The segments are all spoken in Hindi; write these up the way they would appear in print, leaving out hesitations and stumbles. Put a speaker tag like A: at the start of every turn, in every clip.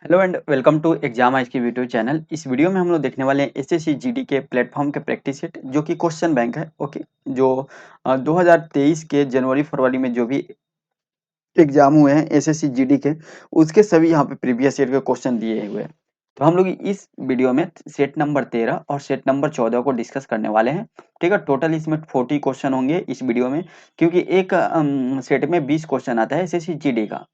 A: Hello and welcome to exam आज की यूट्यूब चैनल। इस वीडियो में हम लोग देखने वाले हैं एसएससी जीडी के प्लेटफॉर्म के प्रैक्टिस सेट जो कि क्वेश्चन बैंक है। ओके, जो 2023 के जनवरी फरवरी में जो भी एग्जाम हुए हैं एसएससी जीडी के, उसके सभी यहाँ पे प्रीवियस ईयर के क्वेश्चन दिए हुए हैं। तो हम लोग इस वीडियो में सेट नंबर 13 और सेट नंबर 14 को डिस्कस करने वाले हैं। ठीक है, टोटल इसमें 40 क्वेश्चन होंगे इस वीडियो में, क्योंकि एक सेट में 20 क्वेश्चन आता है एसएससी जीडी का।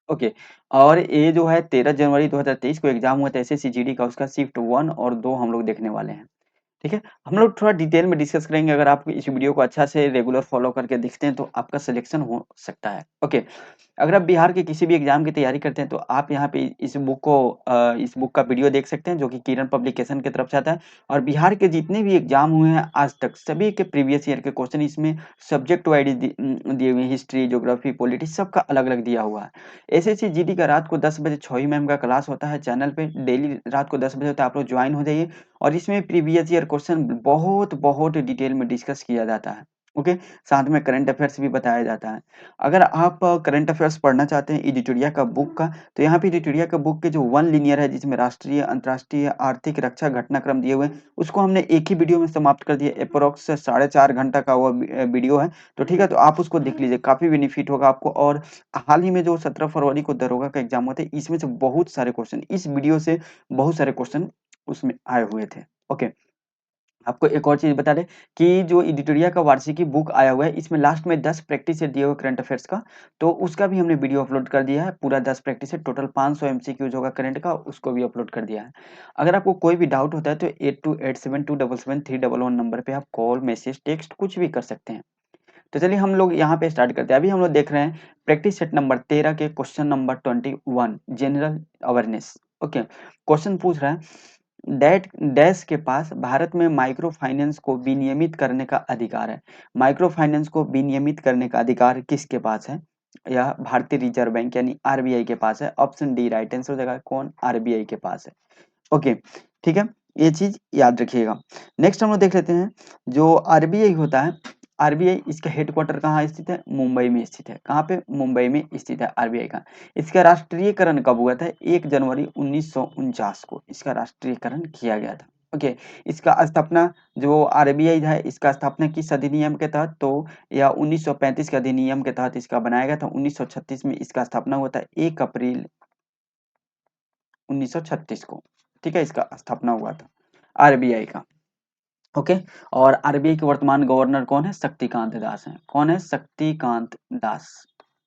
A: ओके, और ये जो है 13 जनवरी 2023 को एग्जाम हुआ था एसएससी जीडी का, उसका शिफ्ट 1 और 2 हम लोग देखने वाले हैं। ठीक है, हम लोग थोड़ा डिटेल में डिस्कस करेंगे। अगर आप इस वीडियो को अच्छा से रेगुलर फॉलो करके देखते हैं तो आपका सिलेक्शन हो सकता है। ओके, अगर आप बिहार के किसी भी एग्जाम की तैयारी करते हैं तो आप यहाँ पे इस बुक का वीडियो देख सकते हैं जो कि किरण पब्लिकेशन की तरफ से आता है। और बिहार के जितने भी एग्जाम हुए हैं आज तक, सभी के प्रीवियस ईयर के क्वेश्चन इसमें सब्जेक्ट वाइज दिए हुए हैं। हिस्ट्री, ज्योग्राफी, पॉलिटिक्स सबका अलग अलग दिया हुआ है। एसएससी जीडी का रात को 10 बजे छोई मैम का क्लास होता है चैनल पे, डेली रात को 10 बजे होता है। आप लोग ज्वाइन हो जाइए और इसमें प्रीवियस ईयर क्वेश्चन बहुत बहुत डिटेल में डिस्कस किया जाता है। ओके, साथ में करंट अफेयर्स भी बताया जाता है। अगर आप करंट अफेयर्स पढ़ना चाहते हैं एडिटोरिया का बुक का, तो यहाँ पे एडिटोरिया का बुक के जो वन लिनियर है जिसमें राष्ट्रीय, अंतर्राष्ट्रीय, आर्थिक, रक्षा घटनाक्रम दिए हुए हैं, उसको हमने एक ही वीडियो में समाप्त कर दिया। अप्रोक्स 4.5 घंटा का वो वीडियो है। तो ठीक है, तो आप उसको देख लीजिए, काफी बेनिफिट होगा आपको। और हाल ही में जो 17 फरवरी को दरोगा का एग्जाम हुआ था, इसमें से बहुत सारे क्वेश्चन इस वीडियो से, बहुत सारे क्वेश्चन उसमें आए हुए थे। ओके, आपको एक और चीज़ बता दें कि जो एडिटोरिया का वार्षिकी बुक आया हुआ है, इसमें लास्ट में 10 प्रैक्टिस सेट दिए हुए करंट अफेयर्स का, तो उसका भी हमने वीडियो अपलोड कर दिया है। पूरा 10 प्रैक्टिस सेट, टोटल 500 एमसीक्यूज होगा करंट का, उसको भी अपलोड कर दिया है। अगर आपको कोई भी डाउट होता है तो 8287277311 नंबर पे आप कॉल, मैसेज, टेक्स्ट कुछ भी कर सकते हैं। तो चलिए हम लोग यहाँ पे स्टार्ट करते हैं। अभी हम लोग देख रहे हैं प्रैक्टिस सेट नंबर 13 के question number 21, general awareness. Okay, question पूछ रहा है डैट डैश के पास भारत में माइक्रो फाइनेंस को विनियमित करने का अधिकार है। माइक्रो फाइनेंस को विनियमित करने का अधिकार किसके पास है? यह भारतीय रिजर्व बैंक यानी आरबीआई के पास है। ऑप्शन डी राइट आंसर हो जाएगा। कौन? आरबीआई के पास है। ओके, ठीक है, ये चीज याद रखिएगा। नेक्स्ट हम लोग देख लेते हैं जो आरबीआई होता है। आरबीआई, इसका हेडक्वार्टर कहाँ स्थित है? मुंबई में स्थित है। कहाँ पे? मुंबई में स्थित है आरबीआई का। इसका राष्ट्रीयकरण कब हुआ था? 1 जनवरी 1949 को इसका राष्ट्रीयकरण किया गया था। ओके, इसका स्थापना, जो आरबीआई है, इसका स्थापना किस अधिनियम के तहत? तो या 1935 के अधिनियम के तहत इसका बनाया गया था। 1936 में इसका स्थापना हुआ था, 1 अप्रैल 1936 को। ठीक है, इसका स्थापना हुआ था आरबीआई का। ओके, और आरबीआई के वर्तमान गवर्नर कौन है? शक्तिकांत दास हैं। कौन है? शक्तिकांत दास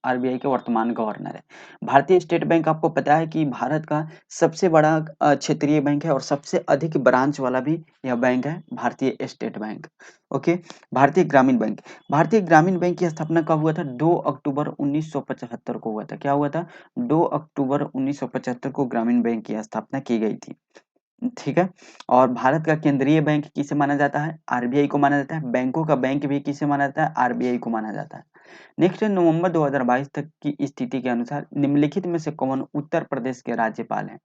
A: आरबीआई के वर्तमान गवर्नर है। भारतीय स्टेट बैंक, आपको पता है कि भारत का सबसे बड़ा क्षेत्रीय बैंक है और सबसे अधिक ब्रांच वाला भी यह बैंक है, भारतीय स्टेट बैंक। ओके, भारतीय ग्रामीण बैंक। भारतीय ग्रामीण बैंक की स्थापना कब हुआ था? 2 अक्टूबर 1975 को हुआ था। क्या हुआ था? 2 अक्टूबर 1975 को ग्रामीण बैंक की स्थापना की गई थी। ठीक है, और भारत का केंद्रीय बैंक किसे माना जाता है? आरबीआई को माना जाता है। बैंकों का बैंक भी किसे माना जाता है? आरबीआई को माना जाता है। नेक्स्ट है, नवंबर 2022 तक की स्थिति के अनुसार निम्नलिखित में से कौन उत्तर प्रदेश के राज्यपाल हैं?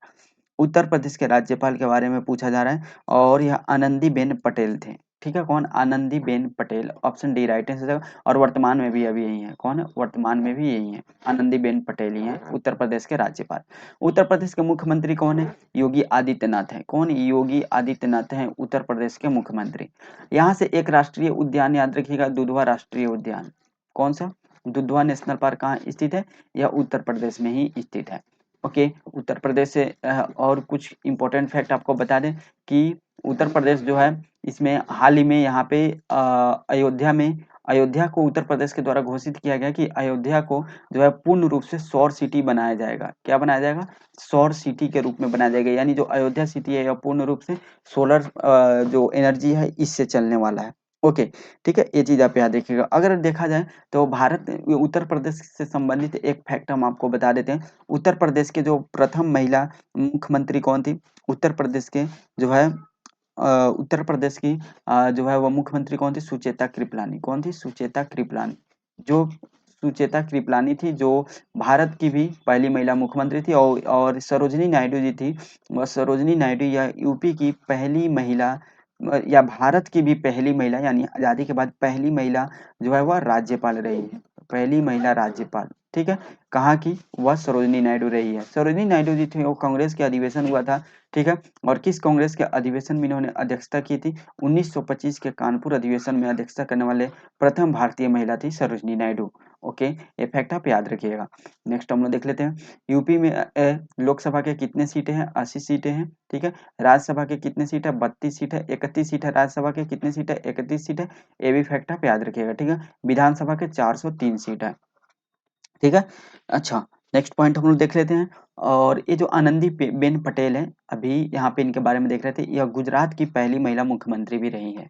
A: उत्तर प्रदेश के राज्यपाल के बारे में पूछा जा रहा है और यह आनंदीबेन पटेल थे। ठीक है, कौन? Anandiben Patel. Option D right answer है। और वर्तमान में भी अभी यही है। कौन है? वर्तमान में भी यही है, आनंदीबेन पटेल ही हैं उत्तर प्रदेश के राज्यपाल। उत्तर प्रदेश के मुख्यमंत्री कौन है? योगी आदित्यनाथ है। कौन? योगी आदित्यनाथ हैं उत्तर प्रदेश के मुख्यमंत्री। यहाँ से एक राष्ट्रीय उद्यान याद रखिएगा, दुधवा राष्ट्रीय उद्यान। कौन सा? दुधवा नेशनल पार्क कहाँ स्थित है? यह उत्तर प्रदेश में ही स्थित है। ओके, उत्तर प्रदेश से और कुछ इंपॉर्टेंट फैक्ट आपको बता दें कि उत्तर प्रदेश जो है, इसमें हाल ही में यहाँ पे अयोध्या को उत्तर प्रदेश के द्वारा घोषित किया गया कि अयोध्या को जो है पूर्ण रूप से सौर सिटी बनाया जाएगा। क्या बनाया जाएगा? सौर सिटी के रूप में बनाया जाएगा। यानी जो अयोध्या सिटी है यह पूर्ण रूप से सोलर जो एनर्जी है इससे चलने वाला है। ओके, ठीक है, ये चीज आप याद रखिएगा। अगर देखा जाए तो उत्तर प्रदेश से संबंधित एक फैक्ट हम आपको बता देते हैं। उत्तर प्रदेश के जो प्रथम महिला मुख्यमंत्री कौन थी? उत्तर प्रदेश के जो है उत्तर प्रदेश की जो है वो मुख्यमंत्री कौन थी? सुचेता कृपलानी। कौन थी? सुचेता कृपलानी। जो सुचेता कृपलानी थी, जो भारत की भी पहली महिला मुख्यमंत्री थी। और सरोजिनी नायडू जी थी, वह सरोजिनी नायडू या यूपी की पहली महिला या भारत की भी पहली महिला, यानी आजादी के बाद पहली महिला जो है वह राज्यपाल रही है। पहली महिला राज्यपाल। ठीक है, कहाँ की? वह सरोजिनी नायडू रही है। सरोजिनी नायडू जी थी वो कांग्रेस के अधिवेशन हुआ था, ठीक है, और किस कांग्रेस के अधिवेशन में इन्होंने अध्यक्षता की थी? 1925 के कानपुर अधिवेशन में अध्यक्षता करने वाले प्रथम भारतीय महिला थी सरोजिनी नायडू। ओके, ये फैक्ट आप याद रखिएगा। नेक्स्ट हम लोग देख लेते हैं, यूपी में लोकसभा के कितने सीटें हैं? 80 सीटें हैं, ठीक है। राज्यसभा के कितने सीट है? 32 सीट है। 31 सीट है राज्यसभा के, कितने सीट है? 31 सीट है। ये भी फैक्ट आप याद रखिएगा, ठीक है। विधानसभा के 403 सीट है, ठीक है। अच्छा, नेक्स्ट पॉइंट हम लोग देख लेते हैं, और ये जो बेन पटेल है, अभी यहाँ पे इनके बारे में देख रहे थे, यह गुजरात की पहली महिला मुख्यमंत्री भी रही है।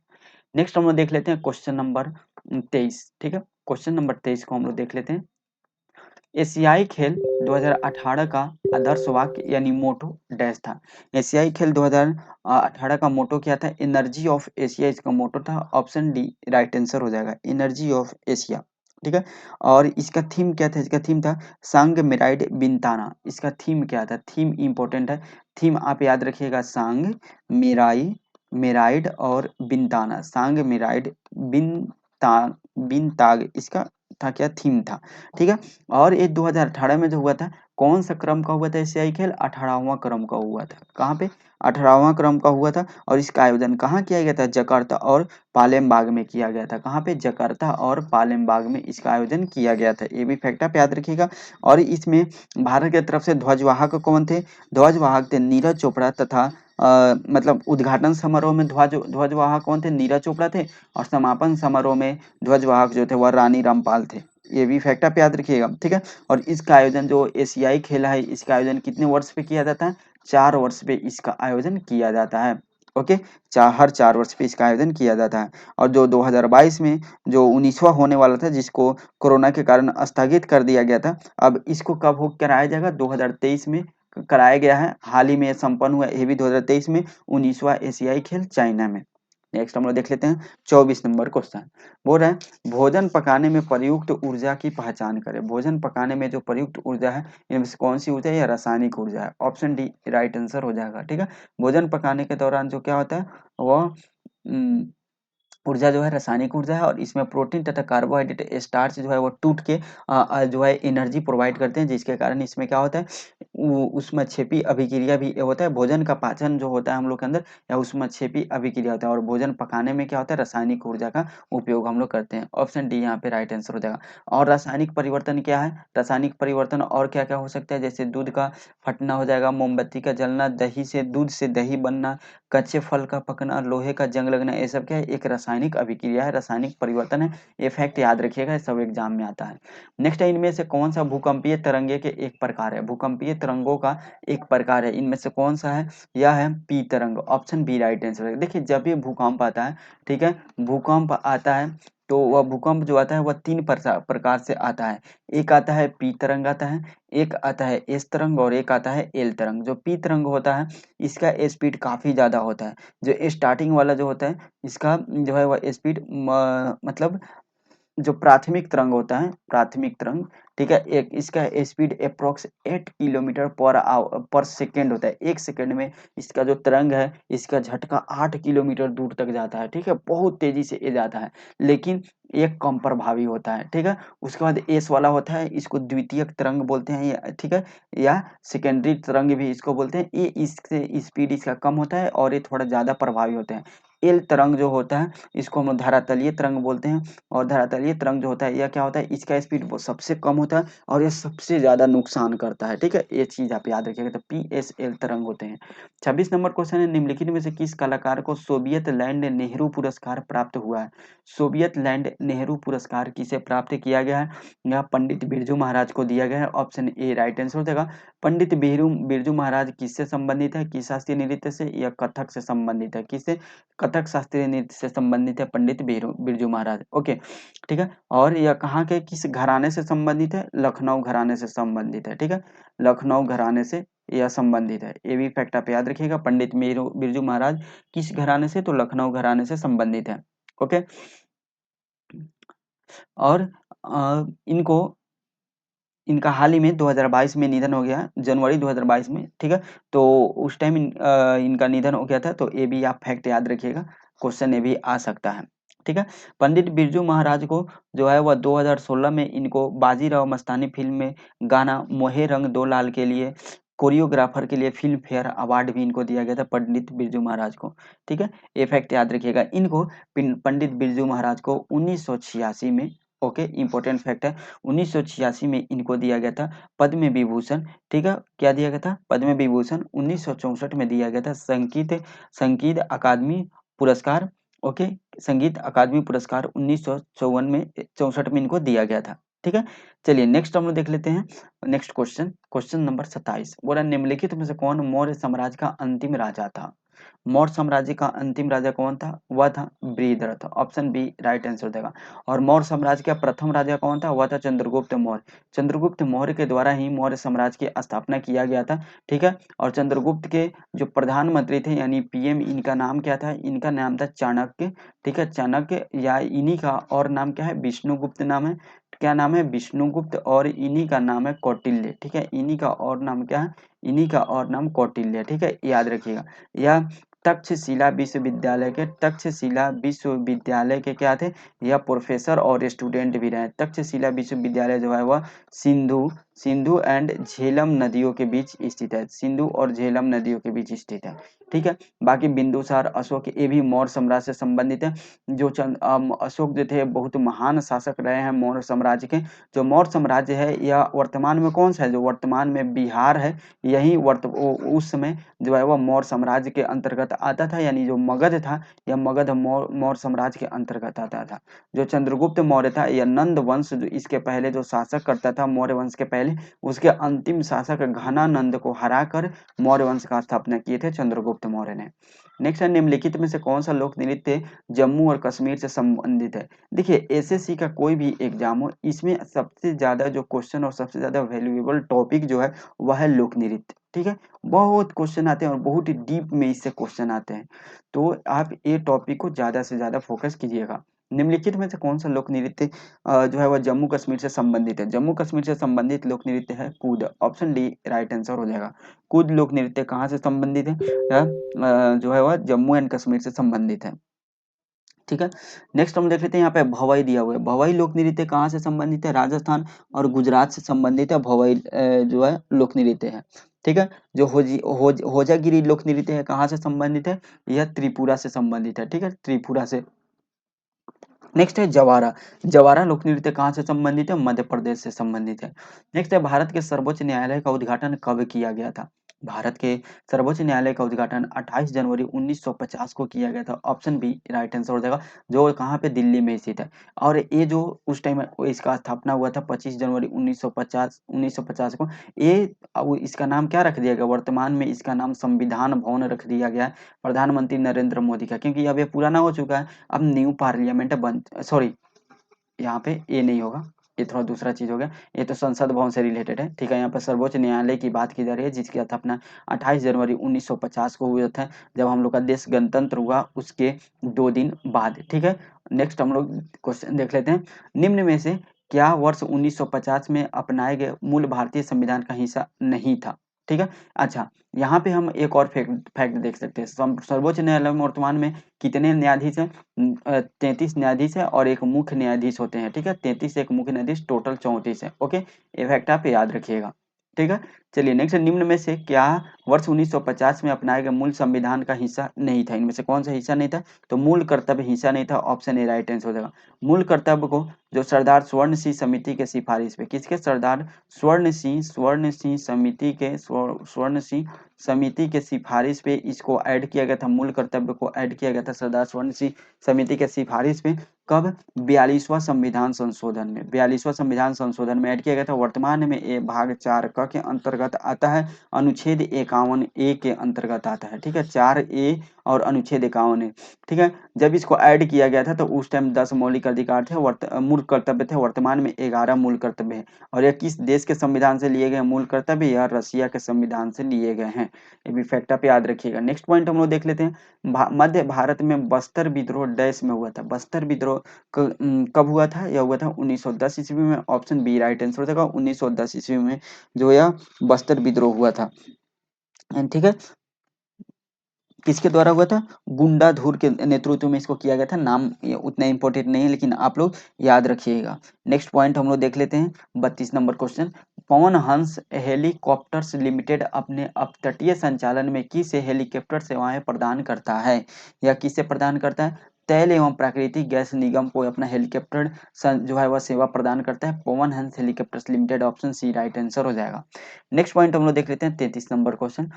A: नेक्स्ट हम लोग देख लेते हैं क्वेश्चन नंबर 23, ठीक है। क्वेश्चन नंबर 23 को हम लोग देख लेते हैं। एशियाई खेल 2018 का आदर्श वाक्य यानी मोटो डैश था। एशियाई खेल 2018 का मोटो क्या था? एनर्जी ऑफ एशिया इसका मोटो था। ऑप्शन डी राइट आंसर हो जाएगा, एनर्जी ऑफ एशिया, ठीक है। और इसका थीम क्या था? इसका थीम था सांग मिराइड बिनताना। इसका थीम क्या था? थीम इंपॉर्टेंट है, थीम आप याद रखिएगा, सांग मिराई मिराइड और बिनताना, सांग मिराइड बिन ताग इसका था क्या? थीम था, ठीक है। और ये 2018 में जो हुआ था, कौन सा क्रम का हुआ था एशियाई खेल? 18वां क्रम का हुआ था। कहाँ पे? 18वां क्रम का हुआ था। और इसका आयोजन कहाँ किया गया था? जकार्ता और पालेमबाग में किया गया था। कहाँ पे? जकार्ता और पालेमबाग में इसका आयोजन किया गया था। ये भी फैक्ट आप याद रखिएगा। और इसमें भारत की तरफ से ध्वजवाहक कौन थे? ध्वजवाहक थे नीरज चोपड़ा, तथा मतलब उद्घाटन समारोह में ध्वजवाहक कौन थे? नीरज चोपड़ा थे। और समापन समारोह में ध्वजवाहक जो थे वह रानी रामपाल थे। ये भी फैक्ट आप याद रखिएगा, ठीक है। और इसका आयोजन जो एशियाई खेल है, इसका आयोजन कितने वर्ष पे किया जाता है? 4 वर्ष पे इसका आयोजन किया जाता है। ओके, हर 4 वर्ष पे इसका आयोजन किया जाता है। और जो 2022 में जो 19वां होने वाला था, जिसको कोरोना के कारण स्थगित कर दिया गया था, अब इसको कब हो कराया जाएगा? 2023 में कराया गया है। हाल ही में संपन्न हुआ, ये भी 2023 में 19वां एशियाई खेल चाइना में। नेक्स्ट हम लोग देख लेते हैं 24 नंबर क्वेश्चन। बोल रहे हैं भोजन पकाने में प्रयुक्त ऊर्जा की पहचान करें। भोजन पकाने में जो प्रयुक्त ऊर्जा है, इनमें से कौन सी ऊर्जा है? या रासायनिक ऊर्जा है। ऑप्शन डी राइट आंसर हो जाएगा, ठीक है। भोजन पकाने के दौरान जो क्या होता है, वह ऊर्जा जो है रासायनिक ऊर्जा है। और इसमें प्रोटीन तथा कार्बोहाइड्रेट स्टार्च जो है वो टूट के जो है एनर्जी प्रोवाइड करते हैं, जिसके कारण इसमें क्या होता है, उष्मक्षेपी अभिक्रिया भी होता है। भोजन का पाचन जो होता है हम लोग के अंदर, या उष्मक्षेपी अभिक्रिया होता है। और भोजन पकाने में क्या होता है? रासायनिक ऊर्जा का उपयोग हम लोग करते हैं। ऑप्शन डी यहाँ पे राइट आंसर हो जाएगा। और रासायनिक परिवर्तन क्या है? रासायनिक परिवर्तन और क्या क्या हो सकता है? जैसे दूध का फटना हो जाएगा, मोमबत्ती का जलना, दही से दूध से दही बनना, कच्चे फल का पकना, लोहे का जंग लगना, ये सब क्या है? एक रासायनिक अभिक्रिया है, रासायनिक परिवर्तन है। ये फैक्ट याद रखिएगा, ये सब एग्जाम में आता है। नेक्स्ट है, इनमें से कौन सा भूकंपीय तरंगे के एक प्रकार है? भूकंपीय तरंगों का एक प्रकार है, इनमें से कौन सा है? यह है पी तरंग। ऑप्शन बी राइट आंसर है। देखिए, जब भी भूकंप आता है, ठीक है, भूकंप आता है, तो वह भूकंप जो आता है वह 3 प्रकार से आता है। एक आता है पी तरंग आता है, एक आता है एस तरंग, और एक आता है एल तरंग। जो पी तरंग होता है, इसका स्पीड काफी ज्यादा होता है। जो स्टार्टिंग वाला जो होता है, इसका जो है वह स्पीड मतलब जो प्राथमिक तरंग होता है, प्राथमिक तरंग, ठीक है, एक इसका स्पीड अप्रोक्स 8 किलोमीटर पर सेकेंड होता है। एक सेकेंड में इसका जो तरंग है, इसका झटका 8 किलोमीटर दूर तक जाता है, ठीक है, बहुत तेजी से ये जाता है। लेकिन एक कम प्रभावी होता है, ठीक है। उसके बाद एस वाला होता है, इसको द्वितीयक तरंग बोलते हैं, या ठीक है, या सेकेंडरी तरंग भी इसको बोलते हैं। ये इससे स्पीड इसका कम होता है, और ये थोड़ा ज्यादा प्रभावी होते हैं। एल तरंग जो होता है, इसको हम धरातलीय तरंग बोलते हैं। और धरातलीय तरंग जो होता है, यह क्या होता है? इसका स्पीड वो सबसे कम होता है, और यह सबसे ज्यादा नुकसान करता है, ठीक है। ये चीज आप याद रखिएगा। तो PSL तरंग होते हैं। 26 नंबर क्वेश्चन है, निम्नलिखित में से किस कलाकार को सोवियत लैंड नेहरू पुरस्कार प्राप्त हुआ है? सोवियत लैंड नेहरू पुरस्कार किसे प्राप्त किया गया है? यह पंडित बिरजू महाराज को दिया गया है। ऑप्शन ए राइट आंसर हो जाएगा। पंडित बिरजू महाराज किससे संबंधित है? किस शास्त्रीय नृत्य से? या कथक से संबंधित है? किससे? कथक शास्त्रीय नृत्य से संबंधित है पंडित बिरजू महाराज। ओके, ठीक है। और यह कहाँ के किस घराने से संबंधित है? लखनऊ घराने से संबंधित है, ठीक है, लखनऊ घराने से यह संबंधित है। ये भी फैक्ट आप याद रखिएगा। पंडित बिरजू महाराज किस घराने से? तो लखनऊ घराने से संबंधित है। ओके, और इनको इनका हाल ही में 2022 में निधन हो गया, जनवरी 2022 में, ठीक है। तो उस टाइम इनका निधन हो गया था। तो ये भी आप फैक्ट याद रखिएगा, क्वेश्चन ये भी आ सकता है, ठीक है। पंडित बिरजू महाराज को जो है वह 2016 में इनको बाजीराव मस्तानी फिल्म में गाना मोहे रंग दो लाल के लिए कोरियोग्राफर के लिए फिल्म फेयर अवार्ड भी इनको दिया गया था, पंडित बिरजू महाराज को। ठीक है, ये फैक्ट याद रखिएगा। इनको पंडित बिरजू महाराज को 1986 में, ओके, इंपॉर्टेंट फैक्ट है, 1986 में इनको दिया गया था पद्म विभूषण। ठीक है, क्या दिया गया था? पद्म विभूषण। 1964 में दिया गया था संगीत संगीत अकादमी पुरस्कार। ओके, संगीत अकादमी पुरस्कार 1954 में 64 में इनको दिया गया था। ठीक है, चलिए नेक्स्ट हम लोग देख लेते हैं। नेक्स्ट क्वेश्चन, क्वेश्चन नंबर 27 बोला, निम्नलिखित में से कौन मौर्य साम्राज्य का अंतिम राजा था? मौर्य साम्राज्य का अंतिम राजा कौन था? वह था Brihadratha. Option B right answer देगा। और मौर्य साम्राज्य का प्रथम राजा कौन था? वह था चंद्रगुप्त मौर्य। चंद्रगुप्त मौर्य के द्वारा ही मौर्य साम्राज्य की स्थापना किया गया था। ठीक है, और चंद्रगुप्त के जो प्रधानमंत्री थे यानी पीएम, इनका नाम क्या था? इनका नाम था चाणक्य। ठीक है, चाणक्य, या इन्हीं का और नाम क्या है? विष्णुगुप्त नाम है। क्या नाम है? विष्णुगुप्त। और इन्हीं का नाम है कौटिल्य। ठीक है, इन्हीं का और नाम क्या है? इन्हीं का और नाम कौटिल्य। ठीक है, याद रखिएगा। यह तक्षशिला विश्वविद्यालय के क्या थे? यह प्रोफेसर और स्टूडेंट भी रहे। तक्षशिला विश्वविद्यालय जो है वह सिंधु सिंधु एंड झेलम नदियों के बीच स्थित है। सिंधु और झेलम नदियों के बीच स्थित है। ठीक है, बाकी बिंदुसार, अशोक, ये भी मौर्य साम्राज्य से संबंधित है। जो अशोक जो थे बहुत महान शासक रहे हैं मौर्य साम्राज्य के। जो मौर्य साम्राज्य है यह वर्तमान में कौन सा है? जो वर्तमान में बिहार है, यही उस समय जो है वह मौर्य साम्राज्य के अंतर्गत आता था। यानी जो मगध था, यह मगध मौर्य साम्राज्य के अंतर्गत आता था। जो चंद्रगुप्त मौर्य था, यह नंद वंश, जो इसके पहले जो शासक करता था मौर्य वंश के पहले, उसके अंतिम शासक घनानंद को हराकर मौर्य वंश का स्थापना किए थे चंद्रगुप्त मौर्य ने। नेक्स्ट है, निम्नलिखित में से कौन सा लोक नृत्य जम्मू और कश्मीर से संबंधित है? देखिए, एसएससी का कोई भी एग्जाम हो, इसमें सबसे ज्यादा जो क्वेश्चन और सबसे ज्यादा वैल्यूएबल टॉपिक जो है वह है लोक नृत्य। ठीक है, बहुत क्वेश्चन आते हैं और बहुत ही डीप में इससे क्वेश्चन आते हैं, तो आप ये टॉपिक को ज्यादा से ज्यादा फोकस कीजिएगा। निम्नलिखित में से कौन सा लोक नृत्य जो है वह जम्मू कश्मीर से संबंधित है? जम्मू कश्मीर से संबंधित लोक नृत्य है कूद। ऑप्शन डी राइट आंसर हो जाएगा। कूद लोक नृत्य कहाँ से संबंधित है? जो है वह जम्मू एंड कश्मीर से संबंधित है। ठीक है, नेक्स्ट हम देख लेते हैं। यहाँ पे भवई दिया हुआ है। भवई लोक नृत्य कहाँ से संबंधित है? राजस्थान और गुजरात से संबंधित है भवई जो है लोक नृत्य है। ठीक है, जो होजागिरी लोक नृत्य है कहाँ से संबंधित है? यह त्रिपुरा से संबंधित है। ठीक है, त्रिपुरा से। नेक्स्ट है जवारा। जवारा लोक नृत्य कहाँ से संबंधित है? मध्य प्रदेश से संबंधित है। नेक्स्ट है, भारत के सर्वोच्च न्यायालय का उद्घाटन कब किया गया था? भारत के सर्वोच्च न्यायालय का उद्घाटन 28 जनवरी 1950 को किया गया था। ऑप्शन बी राइट आंसर हो जाएगा। जो कहाँ पे? दिल्ली में स्थित है। और ये जो उस टाइम इसका स्थापना हुआ था 25 जनवरी 1950 को। ये अब इसका नाम क्या रख दिया गया? वर्तमान में इसका नाम संविधान भवन रख दिया गया है प्रधानमंत्री नरेंद्र मोदी का, क्योंकि अब ये पुराना हो चुका है। अब न्यू पार्लियामेंट बन, सॉरी, यहाँ पे ये नहीं होगा, ये थोड़ा दूसरा चीज हो गया। ये तो संसद भवन से रिलेटेड है। ठीक है, यहाँ पर सर्वोच्च न्यायालय की बात की जा रही है जिसकी स्थापना 28 जनवरी 1950 को हुआ था, जब हम लोग का देश गणतंत्र हुआ उसके 2 दिन बाद। ठीक है, नेक्स्ट हम लोग क्वेश्चन देख लेते हैं। निम्न में से क्या वर्ष 1950 में अपनाए गए मूल भारतीय संविधान का हिस्सा नहीं था? ठीक है, अच्छा, यहाँ पे हम एक और फैक्ट फैक्ट देख सकते हैं। सर्वोच्च न्यायालय में वर्तमान में कितने न्यायाधीश हैं? 33 न्यायाधीश है और एक मुख्य न्यायाधीश होते हैं। ठीक है, 33 एक मुख्य न्यायाधीश, टोटल 34 है। ओके, ये फैक्ट आप याद रखिएगा। ठीक है, चलिए नेक्स्ट, निम्न में से क्या वर्ष 1950 में अपनाए गए मूल संविधान का हिस्सा नहीं था? इनमें से कौन सा हिस्सा नहीं था? तो मूल कर्तव्य हिस्सा नहीं था। ऑप्शन ए राइट आंसर हो जाएगा। मूल कर्तव्य को जो सरदार स्वर्ण सिंह समिति के सिफारिश पे, किसके? सरदार स्वर्ण सिंह समिति के सिफारिश पे इसको ऐड किया गया था। मूल कर्तव्य को ऐड किया गया था सरदार स्वर्ण सिंह समिति के सिफारिश पे। कब? 42वां संविधान संशोधन में। 42वां संविधान संशोधन में ऐड किया गया था। वर्तमान में ये भाग 4 क के अंतर्गत आता है, अनुच्छेद 51A के अंतर्गत आता है। ठीक है, 4A और अनुच्छेद 51A। ठीक है, जब इसको ऐड किया गया था तो उस टाइम 10 मौलिक अधिकार थे, मूल कर्तव्य थे। वर्तमान में 11 मूल कर्तव्य है। और यह किस देश के संविधान से लिए गए मूल कर्तव्य? यह रसिया के संविधान से लिए गए हैं। ये भी फैक्ट आप याद रखिएगा। नेक्स्ट पॉइंट हम लोग देख लेते हैं। मध्य भारत में बस्तर विद्रोह डैश में हुआ था? बस्तर विद्रोह कब हुआ था? यह हुआ था 1910 ईस्वी में। ऑप्शन बी राइट आंसर हो जाएगा। 1910 ईस्वी में जो यह बस्तर विद्रोह हुआ था। ठीक है, किसके द्वारा हुआ था? गुंडाधुर के नेतृत्व में इसको किया गया था। नाम ये उतना इंपॉर्टेंट नहीं है, लेकिन आप लोग याद रखिएगा। नेक्स्ट पॉइंट हम लोग देख लेते हैं, 32 नंबर क्वेश्चन। पवन हंस हेलीकॉप्टर्स लिमिटेड अपने अपतटीय संचालन में किस हेलीकॉप्टर सेवाएं प्रदान करता है, या किसे प्रदान करता है? तेल एवं प्राकृतिक गैस निगम को अपना हेलीकॉप्टर जो है वह सेवा प्रदान करता है Pawan Hans Helicopters Limited. Option C right answer हो जाएगा। नेक्स्ट पॉइंट हम लोग देख लेते हैं, 33 नंबर क्वेश्चन।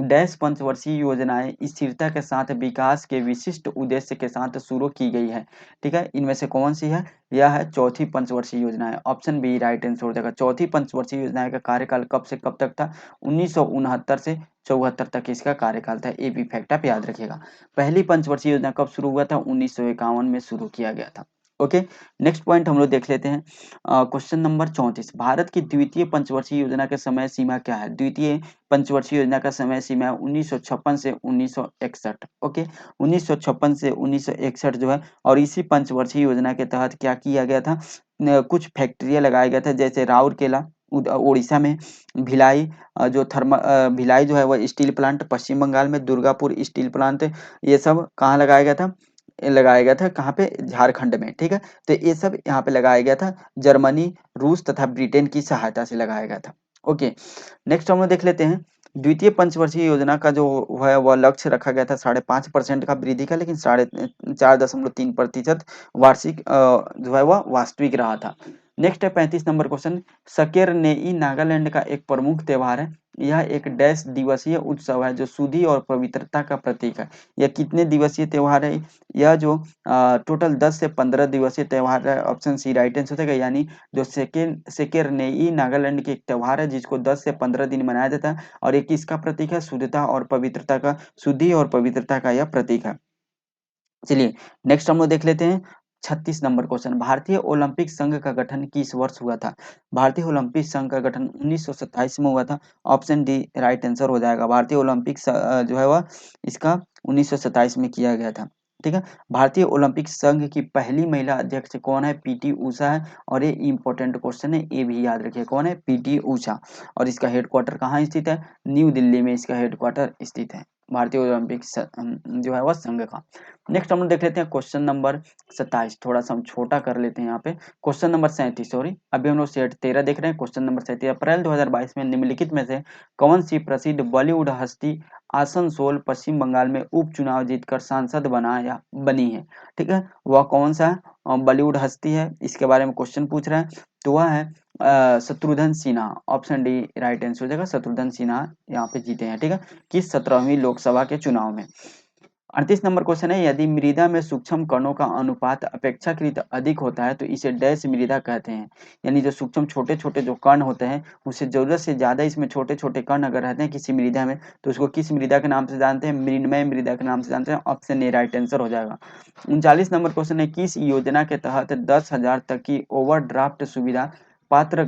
A: डैश पंचवर्षीय योजनाएं स्थिरता के साथ विकास के विशिष्ट उद्देश्य के साथ शुरू की गई है। ठीक है, इनमें से कौन सी है? यह है चौथी पंचवर्षीय योजना है। ऑप्शन बी राइट आंसर हो जाएगा। चौथी पंचवर्षीय योजना का कार्यकाल कब से कब तक था? 1969 से 74 तक इसका कार्यकाल था। ये भी फैक्ट आप याद रखिएगा। पहली पंचवर्षीय योजना कब शुरू हुआ था? 1951 में शुरू किया गया था। ओके, नेक्स्ट पॉइंट हम लोग देख लेते हैं, क्वेश्चन नंबर 34। भारत की द्वितीय पंचवर्षीय योजना के समय सीमा क्या है? द्वितीय पंचवर्षीय योजना का समय सीमा है 1956 से 1961। ओके, 1956 से 1961 जो है, और इसी पंचवर्षीय योजना के तहत क्या किया गया था? कुछ फैक्ट्रियां लगाया गया था, जैसे राउरकेला उड़ीसा में, भिलाई भिलाई जो है वह स्टील प्लांट पश्चिम बंगाल में, दुर्गापुर स्टील प्लांट, ये सब कहाँ लगाया गया था? ये लगाया गया था कहाँ पे? झारखंड में। ठीक है, तो ये सब यहाँ पे लगाया गया था, जर्मनी, रूस तथा ब्रिटेन की सहायता से लगाया गया था। ओके, नेक्स्ट हम लोग देख लेते हैं, द्वितीय पंचवर्षीय योजना का जो है वह लक्ष्य रखा गया था 5.5% का वृद्धि का, लेकिन 4.3% वार्षिक जो है वह वास्तविक रहा था। नेक्स्ट है 35 नंबर क्वेश्चन। सकेरनेई नागालैंड का एक प्रमुख त्योहार है। यह एक डैश दिवसीय उत्सव है जो शुद्धि और पवित्रता का प्रतीक है। यह कितने दिवसीय त्योहार है? यह जो टोटल 10 से 15 दिवसीय त्योहार है। ऑप्शन सी राइट आंसर होगा। यानी जो सेकेरनेई नागालैंड की एक त्योहार है जिसको 10 से 15 दिन मनाया जाता है, और ये किसका प्रतीक है? शुद्धता और पवित्रता का, शुद्धि और पवित्रता का यह प्रतीक है। चलिए, नेक्स्ट हम लोग देख लेते हैं 36 नंबर क्वेश्चन। भारतीय ओलंपिक संघ का गठन किस वर्ष हुआ था? भारतीय ओलंपिक संघ का गठन 1927 में हुआ था। ऑप्शन डी राइट आंसर हो जाएगा। भारतीय ओलंपिक जो है वह इसका 1927 में किया गया था। ठीक है, भारतीय ओलंपिक संघ की पहली महिला अध्यक्ष कौन है? पीटी ऊषा है। और ये इंपॉर्टेंट क्वेश्चन है, ये भी याद रखिए, कौन है? पीटी ऊषा। और इसका हेडक्वार्टर कहाँ स्थित है? न्यू दिल्ली में इसका हेडक्वार्टर स्थित है, भारतीय ओलंपिक जो है वह संघ का। नेक्स्ट हम लोग देख लेते हैं क्वेश्चन नंबर 27। थोड़ा सा हम छोटा कर लेते हैं यहाँ पे। क्वेश्चन नंबर 37, सॉरी, अभी हम लोग सेट 13 देख रहे हैं। क्वेश्चन नंबर 37, अप्रैल 2022 में निम्नलिखित में से कौन सी प्रसिद्ध बॉलीवुड हस्ती आसनसोल पश्चिम बंगाल में उपचुनाव जीतकर सांसद बना या बनी है? ठीक है, वह कौन सा बॉलीवुड हस्ती है, इसके बारे में क्वेश्चन पूछ रहा है। तो वह है Shatrughan Sinha. Option D right answer हो जाएगा। शत्रुघ्न सिन्हा यहाँ पे जीते हैं। ठीक है, किस 17वीं लोकसभा के चुनाव में? 38 नंबर क्वेश्चन है, यदि मृदा में सूक्ष्म कणों का अनुपात अपेक्षाकृत अधिक होता है तो इसे डैश मृदा कहते हैं। यानी जो सूक्ष्म छोटे छोटे जो कण होते हैं, उससे जरूरत से ज्यादा इसमें छोटे छोटे कण अगर रहते हैं किसी मृदा में, तो उसको किस मृदा के नाम से जानते हैं? मृण्मय मृदा के नाम से जानते हैं। ऑप्शन ए राइट आंसर हो जाएगा। 39 नंबर क्वेश्चन है, किस योजना के तहत 10,000 तक की ओवरड्राफ्ट सुविधा पात्र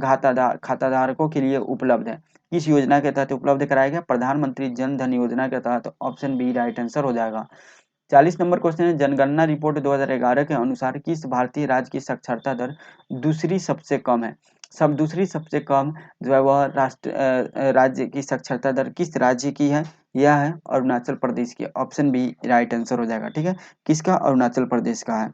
A: खाताधारकों के लिए उपलब्ध है? किस योजना के तहत उपलब्ध कराया गया? प्रधानमंत्री जन धन योजना के तहत। ऑप्शन बी राइट आंसर हो जाएगा। 40 नंबर क्वेश्चन है, जनगणना रिपोर्ट 2011 के अनुसार किस भारतीय राज्य की साक्षरता दर दूसरी सबसे कम है? दूसरी सबसे कम जो है वह राज्य की साक्षरता दर किस राज्य की है? यह है अरुणाचल प्रदेश की। ऑप्शन बी राइट आंसर हो जाएगा। ठीक है, किसका? अरुणाचल प्रदेश का है।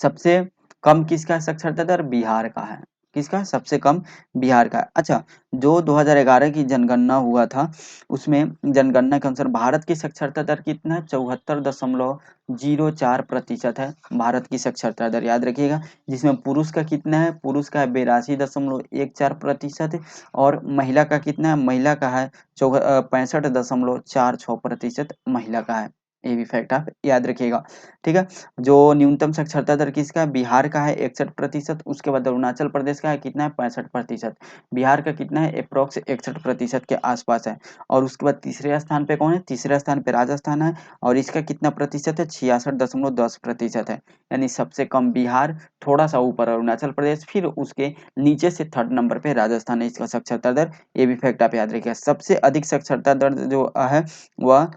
A: सबसे कम किसका साक्षरता दर? बिहार का है। किसका? सबसे कम बिहार का है। अच्छा, जो 2011 की जनगणना हुआ था उसमें जनगणना के अनुसार भारत की साक्षरता दर कितना है? 74.04% है भारत की साक्षरता दर, याद रखिएगा। जिसमें पुरुष का कितना है? पुरुष का है 82.14%। और महिला का कितना है? महिला का है 65.46% महिला का है। ये भी फैक्ट आप याद रखिएगा। ठीक है, जो न्यूनतम साक्षरता दर किसका है? बिहार का है 61%। उसके बाद अरुणाचल प्रदेश का है कितना है? 65%। बिहार का कितना है? अप्रोक्स 61% के आसपास है। और उसके बाद तीसरे स्थान पे कौन है? तीसरे स्थान पे राजस्थान है, और इसका कितना प्रतिशत है? 66.10% है। यानी सबसे कम बिहार, थोड़ा सा ऊपर अरुणाचल प्रदेश, फिर उसके नीचे से थर्ड नंबर पे राजस्थान है इसका साक्षरता दर। ये भी फैक्ट आप याद रखिएगा। सबसे अधिक साक्षरता दर जो है वह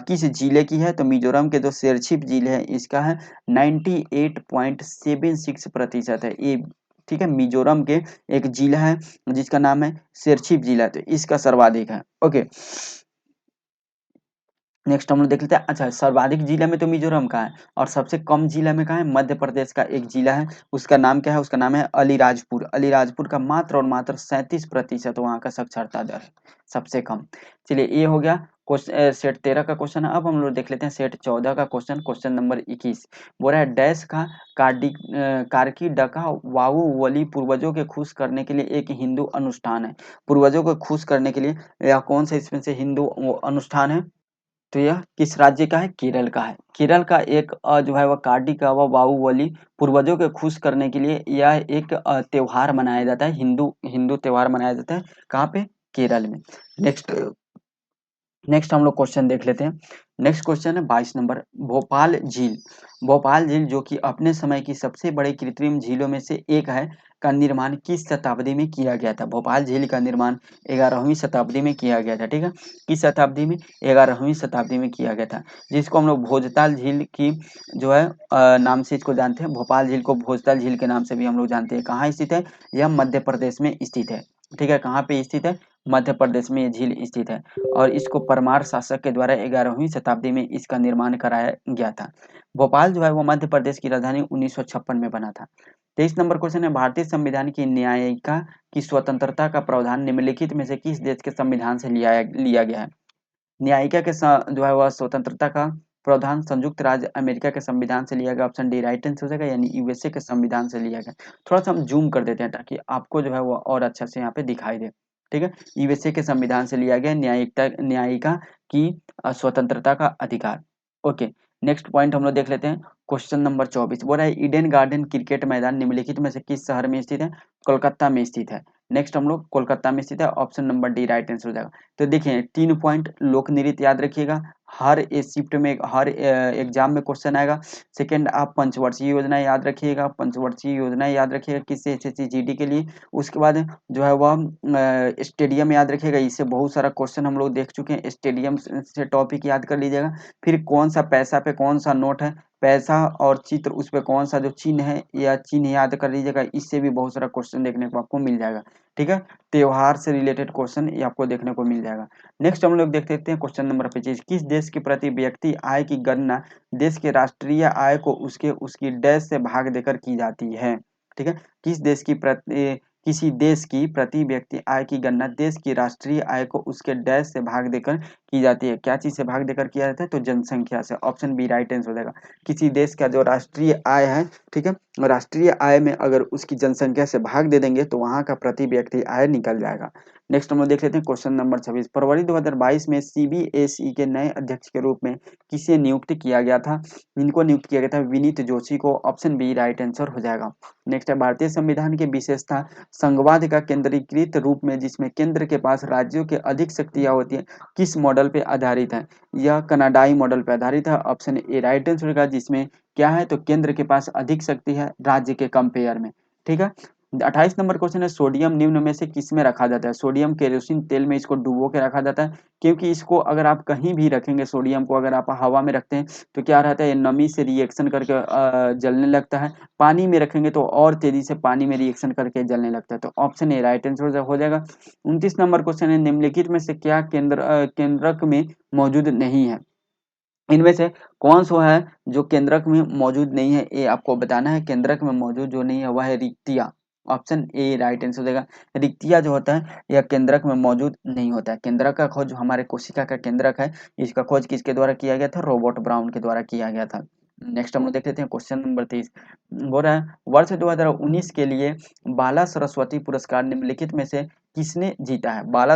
A: किस जिले की है? तो मिजोरम के जो शेरछिप जिले है इसका है 98.76% है ये। ठीक है, मिजोरम के एक जिला है जिसका नाम है शेरछिप जिला, तो इसका सर्वाधिक है। ओके, नेक्स्ट हम लोग देख लेते हैं। अच्छा, सर्वाधिक जिला में तो मिजोरम का है और सबसे कम जिला में कहाँ है? मध्य प्रदेश का एक जिला है, उसका नाम क्या है? उसका नाम है अलीराजपुर। अलीराजपुर का मात्र और मात्र 37% वहाँ का साक्षरता दर है, सबसे कम। चलिए, ये हो गया क्वेश्चन। सेट 13 का क्वेश्चन है। अब हम लोग देख लेते हैं सेट 14 का क्वेश्चन। क्वेश्चन नंबर 21 बोल रहा है डैश का कार्की डका वाऊ वली पूर्वजों के खुश करने के लिए एक हिंदू अनुष्ठान है। पूर्वजों को खुश करने के लिए यह कौन सा इसमें से हिंदू अनुष्ठान है? तो यह किस राज्य का है? केरल का है। केरल का एक जो है वह कार्डी का वह बाहुबली पूर्वजों के खुश करने के लिए यह एक त्योहार मनाया जाता है, हिंदू हिंदू त्योहार मनाया जाता है। कहाँ पे? केरल में। नेक्स्ट नेक्स्ट हम लोग क्वेश्चन देख लेते हैं। नेक्स्ट क्वेश्चन है 22 नंबर। भोपाल झील। भोपाल झील जो कि अपने समय की सबसे बड़े कृत्रिम झीलों में से एक है, का निर्माण किस शताब्दी में किया गया था? भोपाल झील का निर्माण 11वीं शताब्दी में किया गया था। ठीक है, किस शताब्दी में? 11वीं शताब्दी में किया गया था, जिसको हम लोग भोजताल झील की जो है नाम से इसको जानते हैं। भोपाल झील को भोजताल झील के नाम से भी हम लोग जानते हैं। कहाँ स्थित है? यह मध्य प्रदेश में स्थित है। ठीक है, कहाँ पे स्थित है? मध्य प्रदेश में ये झील स्थित है और इसको परमार शासक के द्वारा 11वीं शताब्दी में इसका निर्माण कराया गया था। भोपाल जो है वो मध्य प्रदेश की राजधानी 1956 में बना था। 23 नंबर क्वेश्चन है। भारतीय संविधान की न्यायिका की स्वतंत्रता का प्रावधान निम्नलिखित में से किस देश के संविधान से लिया गया है? न्यायिका के जो है वह स्वतंत्रता का प्रावधान संयुक्त राज्य अमेरिका के संविधान से लिया गया। ऑप्शन डी राइट आंसर हो जाएगा, यानी यूएसए के संविधान से लिया गया। थोड़ा सा हम जूम कर देते हैं ताकि आपको जो है वो और अच्छा से यहाँ पे दिखाई दे। ठीक है, यूएसए के संविधान से लिया गया न्यायिका की स्वतंत्रता का अधिकार। ओके, नेक्स्ट पॉइंट हम लोग देख लेते हैं। क्वेश्चन नंबर 24 बोल रहा है ईडन गार्डन क्रिकेट मैदान निम्नलिखित में से किस शहर में स्थित है? कोलकाता में स्थित है। नेक्स्ट हम लोग कोलकाता में स्थित है, option number D right answer हो जाएगा। तो देखिए 3 पॉइंट लोक नृत्य याद रखिएगा, हर शिफ्ट में हर एग्जाम में क्वेश्चन आएगा। सेकंड, आप पंचवर्षीय योजना याद रखिएगा, पंचवर्षीय योजना याद रखिएगा किससे? एसएससी जीडी के लिए। उसके बाद जो है वह स्टेडियम याद रखिएगा, इससे बहुत सारा क्वेश्चन हम लोग देख चुके हैं। स्टेडियम से टॉपिक याद कर लीजिएगा। फिर कौन सा पैसा पे कौन सा नोट है, पैसा और चित्र उस पर कौन सा जो चिन्ह है या चिन्ह याद कर लीजिएगा, इससे भी बहुत सारा क्वेश्चन देखने को आपको मिल जाएगा। ठीक है, त्योहार से रिलेटेड क्वेश्चन ये आपको देखने को मिल जाएगा। नेक्स्ट हम लोग देख लेते हैं क्वेश्चन नंबर 25। किस देश के प्रति व्यक्ति आय की गणना देश के राष्ट्रीय आय को उसके उसकी डैश से भाग देकर की जाती है? ठीक है, किस देश की प्रति किसी देश की प्रति व्यक्ति आय की गणना देश की राष्ट्रीय आय को उसके डैश से भाग देकर की जाती है? क्या चीज से भाग देकर किया जाता है? तो जनसंख्या से। ऑप्शन बी राइट आंसर हो जाएगा। किसी देश का जो राष्ट्रीय आय है, ठीक है, राष्ट्रीय आय में अगर उसकी जनसंख्या से भाग दे देंगे तो वहां का प्रति व्यक्ति आय निकल जाएगा। नेक्स्ट हम लोग देख लेते हैं क्वेश्चन नंबर 26। फरवरी 2022 में सीबीएसई के नए अध्यक्ष के रूप में किसे नियुक्त किया गया था? इनको नियुक्त किया गया था विनीत जोशी को। ऑप्शन बी राइट आंसर हो जाएगा। नेक्स्ट है भारतीय संविधान की विशेषता संघवाद का केंद्रीकृत रूप में जिसमें केंद्र के पास राज्यों के अधिक शक्तियां होती है, किस मॉडल पे आधारित है? यह कनाडाई मॉडल पे आधारित है। ऑप्शन ए राइट आंसर होगा, जिसमें क्या है तो केंद्र के पास अधिक शक्ति है राज्य के कंपेयर में। ठीक है, 28 नंबर क्वेश्चन है सोडियम निम्न में से किस में रखा जाता है? सोडियम केरोसिन तेल में इसको डुबो के रखा जाता है, क्योंकि इसको अगर आप कहीं भी रखेंगे, सोडियम को अगर आप हवा में रखते हैं तो क्या रहता है, ये नमी से रिएक्शन करके जलने लगता है। पानी में रखेंगे तो और तेजी से पानी में रिएक्शन करके जलने लगता है। तो ऑप्शन ए राइट आंसर हो जाएगा। 29 नंबर क्वेश्चन है निम्नलिखित में से क्या केंद्रक में मौजूद नहीं है? इनमें से कौन सा है जो केंद्रक में मौजूद नहीं है, ये आपको बताना है। केंद्रक में मौजूद जो नहीं है वह है रिक्तिया। ऑप्शन ए राइट आंसर हो जाएगा। रिक्तिया जो होता है यह केंद्रक में मौजूद नहीं होता है। केंद्रक का खोज जो हमारे कोशिका का केंद्रक है, इसका खोज किसके द्वारा किया गया था? रॉबर्ट ब्राउन के द्वारा किया गया था। नेक्स्ट हम लोग देख लेते हैं क्वेश्चन नंबर 30। बोल रहा है वर्ष 2019 के लिए बाला सरस्वती पुरस्कार निम्नलिखित में से किसने जीता है? बाला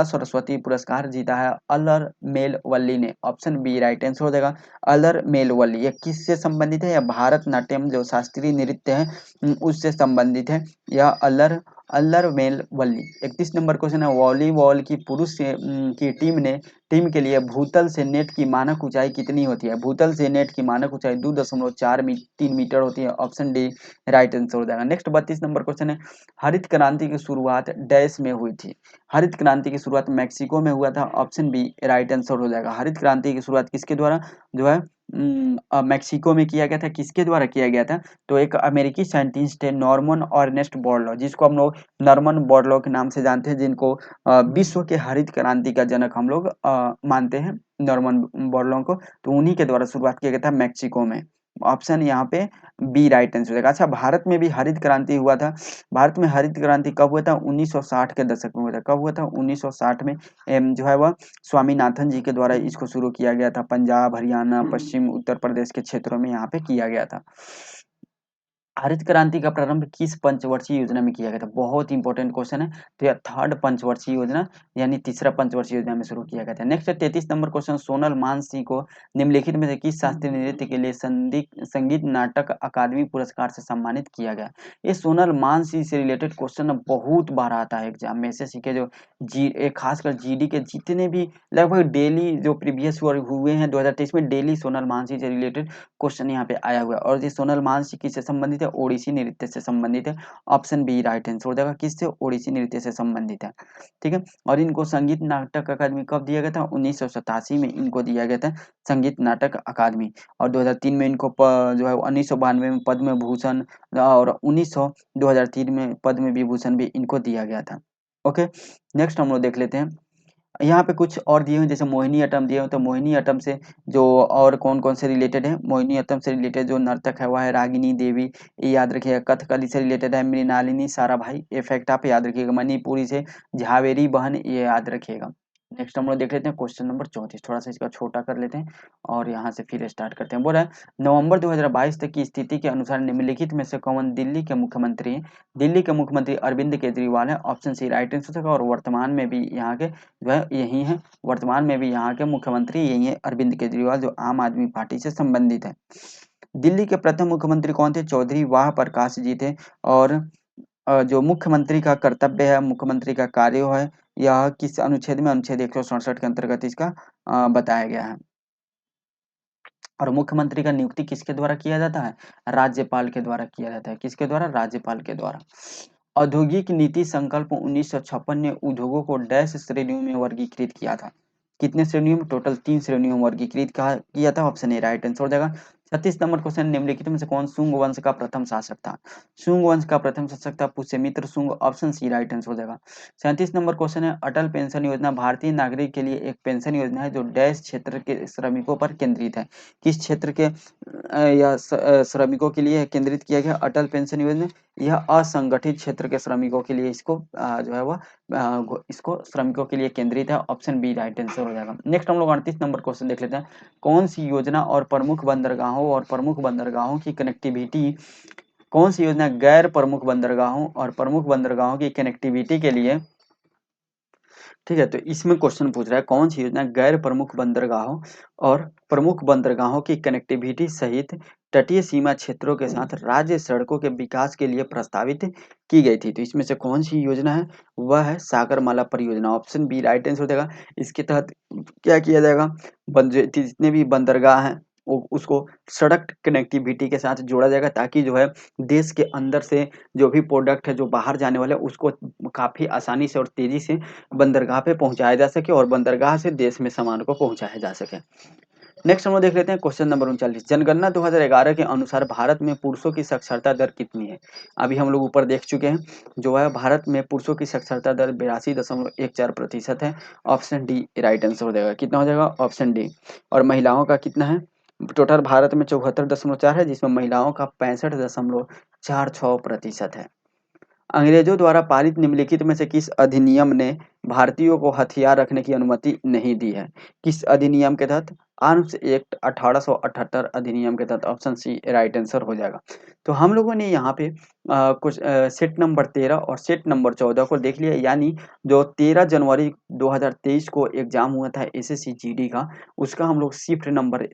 A: सरस्वती पुरस्कार जीता है अलर मेल वल्ली ने। ऑप्शन बी राइट आंसर हो जाएगा। अलर मेल वल्ली, यह किससे संबंधित है? यह भारत नाट्यम जो शास्त्रीय नृत्य है उससे संबंधित है। यह अल्लर मेल वल्ली। 31 नंबर क्वेश्चन है वॉलीबॉल की पुरुष की टीम के लिए भूतल से नेट की मानक ऊंचाई कितनी होती है? भूतल से नेट की मानक ऊंचाई 2.3 मीटर होती है। ऑप्शन डी राइट आंसर हो जाएगा। नेक्स्ट 32 नंबर क्वेश्चन है हरित क्रांति की शुरुआत डैश में हुई थी? हरित क्रांति की शुरुआत मैक्सिको में हुआ था। ऑप्शन बी राइट आंसर हो जाएगा। हरित क्रांति की शुरुआत किसके द्वारा जो है मैक्सिको में किया गया था। किसके द्वारा किया गया था? तो एक अमेरिकी साइंटिस्ट है नॉर्मन अर्नेस्ट बोरलॉग, जिसको हम लोग नॉर्मन बोरलॉग के नाम से जानते हैं, जिनको विश्व के हरित क्रांति का जनक हम लोग मानते हैं नॉर्मन बोरलॉग को। तो उन्हीं के द्वारा शुरुआत किया गया था मैक्सिको में। ऑप्शन यहाँ पे बी राइट आंसर होगा। अच्छा, भारत में भी हरित क्रांति हुआ था। भारत में हरित क्रांति कब हुआ था? 1960 के दशक में हुआ था। कब हुआ था? 1960 में। जो है वह स्वामीनाथन जी के द्वारा इसको शुरू किया गया था। पंजाब, हरियाणा, पश्चिम उत्तर प्रदेश के क्षेत्रों में यहाँ पे किया गया था। हरित क्रांति का प्रारंभ किस पंचवर्षीय योजना में किया गया था? बहुत इंपॉर्टेंट क्वेश्चन है। तो यह थर्ड पंचवर्षीय योजना यानी तीसरा पंचवर्षीय योजना में शुरू किया गया था। Next 33 number question, Sonal Mansingh को निम्नलिखित में से किस शास्त्रीय नृत्य के लिए संगीत नाटक अकादमी पुरस्कार से सम्मानित किया गया? ये सोनल मानसिंह से रिलेटेड क्वेश्चन बहुत बार आता है एग्जाम में। एसएससी के जो खासकर जीडी के जितने भी लगभग डेली जो प्रीवियस हुए हैं 2023 में, डेली सोनल मानसिंह से रिलेटेड क्वेश्चन यहाँ पे आया हुआ है। और ये सोनल मानसिंह किससे संबंधित है? ओडिसी नृत्य से संबंधित है। ऑप्शन बी राइट आंसर हो जाएगा। किससे? ओडिसी नृत्य से संबंधित है। ठीक है। और इनको संगीत नाटक अकादमी कब दिया गया था? 1987 में इनको दिया गया था संगीत नाटक अकादमी। और 2003 में इनको जो है 1992 में पद्म भूषण, और 2003 में पद्म विभूषण भी इनको दिया गया था। ओके, नेक्स्ट हम लोग देख लेते हैं। यहाँ पे कुछ और दिए हुए जैसे मोहिनीअट्टम दिए हुए, तो मोहिनीअट्टम से जो और कौन कौन से रिलेटेड है? मोहिनीअट्टम से रिलेटेड जो नर्तक है वह है रागिनी देवी, ये याद रखिएगा। कथकली से रिलेटेड है मृणालिनी साराभाई, ये फैक्ट आप याद रखिएगा। मणिपुरी से झावेरी बहन, ये याद रखिएगा। नेक्स्ट हम लोग देख लेते हैं क्वेश्चन नंबर 34। थोड़ा सा इसका छोटा कर लेते हैं और यहाँ से फिर स्टार्ट करते हैं। बोल रहा है नवंबर 2022 तक की स्थिति के अनुसार निम्नलिखित में से कौन दिल्ली के मुख्यमंत्री हैं? दिल्ली के मुख्यमंत्री अरविंद केजरीवाल है। ऑप्शन सी राइट आंसर होगा। और वर्तमान में भी यहाँ के वह यही है, वर्तमान में भी यहाँ के मुख्यमंत्री यही है अरविंद केजरीवाल, जो आम आदमी पार्टी से संबंधित है। दिल्ली के प्रथम मुख्यमंत्री कौन थे? चौधरी वाह प्रकाश जी थे। और जो मुख्यमंत्री का कर्तव्य है, मुख्यमंत्री का कार्य है, यह किस अनुच्छेद में? अनुच्छेद 167 के अंतर्गत इसका बताया गया है। और मुख्यमंत्री का नियुक्ति किसके द्वारा किया जाता है? राज्यपाल के द्वारा किया जाता है। किसके द्वारा? राज्यपाल के द्वारा। औद्योगिक नीति संकल्प 1956 ने उद्योगों को डैश श्रेणियों में वर्गीकृत किया था। कितने श्रेणियों में? टोटल 3 श्रेणियों में वर्गीकृत किया था। ऑप्शन ए राइट आंसर हो जाएगा। 36 नंबर क्वेश्चन, निम्नलिखित में से कौन शुंग वंश का प्रथम शासक था? शुंग वंश का प्रथम शासक था Pushyamitra Shunga. Option C right answer हो जाएगा। 37 नंबर क्वेश्चन है, अटल पेंशन योजना भारतीय नागरिक के लिए एक पेंशन योजना है जो डैश क्षेत्र के श्रमिकों पर केंद्रित है। किस क्षेत्र के श्रमिकों के लिए केंद्रित किया गया अटल पेंशन योजना? यह असंगठित क्षेत्र के श्रमिकों के लिए इसको जो है वह इसको श्रमिकों के लिए केंद्रित है। ऑप्शन बी राइट आंसर हो जाएगा। नेक्स्ट हम लोग 38 नंबर क्वेश्चन देख लेते हैं। कौन सी योजना और प्रमुख बंदरगाहों की कनेक्टिविटी, कौन सी योजना गैर प्रमुख बंदरगाहों और प्रमुख बंदरगाहों की कनेक्टिविटी के लिए, ठीक है, तो इसमें क्वेश्चन पूछ रहा है कौन सी योजना गैर प्रमुख बंदरगाहों और प्रमुख बंदरगाहों की कनेक्टिविटी सहित तटीय सीमा क्षेत्रों के साथ राज्य सड़कों के विकास के लिए प्रस्तावित की गई थी? तो इसमें से कौन सी योजना है? वह है सागरमाला परियोजना। ऑप्शन बी राइट आंसर हो जाएगा। इसके तहत क्या किया जाएगा? जितने भी बंदरगाह हैं उसको सड़क कनेक्टिविटी के साथ जोड़ा जाएगा, ताकि जो है देश के अंदर से जो भी प्रोडक्ट है जो बाहर जाने वाले उसको काफी आसानी से और तेजी से बंदरगाह पे पहुंचाया जा सके और बंदरगाह से देश में सामान को पहुंचाया जा सके। नेक्स्ट हम लोग देख लेते हैं क्वेश्चन नंबर 39। जनगणना 2011 के अनुसार भारत में पुरुषों की साक्षरता दर कितनी है? अभी हम लोग ऊपर देख चुके हैं, जो है भारत में पुरुषों की साक्षरता दर 82.14% है। ऑप्शन डी राइट आंसर हो जाएगा। कितना हो जाएगा? Option D. और महिलाओं का कितना है? टोटल भारत में 74.4 है, जिसमें महिलाओं का 65.46% है। अंग्रेजों द्वारा पारित निम्नलिखित में से किस अधिनियम ने भारतीयों को हथियार रखने की अनुमति नहीं दी है? किस अधिनियम के तहत? आर्म्स एक्ट 1878 अधिनियम के तहत। ऑप्शन सी राइट आंसर हो जाएगा। तो हम लोगों ने यहाँ पे कुछ सेट नंबर 13 और सेट नंबर 14 को देख लिया, यानी जो 13 जनवरी 2023 को एग्जाम हुआ था एसएससी जीडी का, उसका हम लोग शिफ्ट नंबर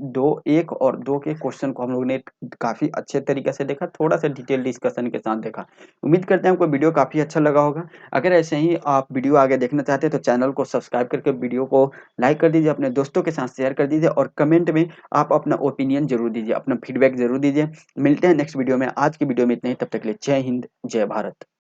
A: 1 और 2 के क्वेश्चन को हम लोग ने काफी अच्छे तरीके से देखा, थोड़ा सा डिटेल डिस्कशन के साथ देखा। उम्मीद करते हैं आपको वीडियो काफ़ी अच्छा लगा होगा। अगर ऐसे ही आप वीडियो आगे देखना चाहते हैं तो चैनल को सब्सक्राइब करके वीडियो को लाइक कर दीजिए, अपने दोस्तों के साथ शेयर कर दीजिए और कमेंट में आप अपना ओपिनियन जरूर दीजिए, अपना फीडबैक जरूर दीजिए। मिलते हैं नेक्स्ट वीडियो में। आज की वीडियो में इतना ही, तब तक के लिए जय हिंद, जय भारत।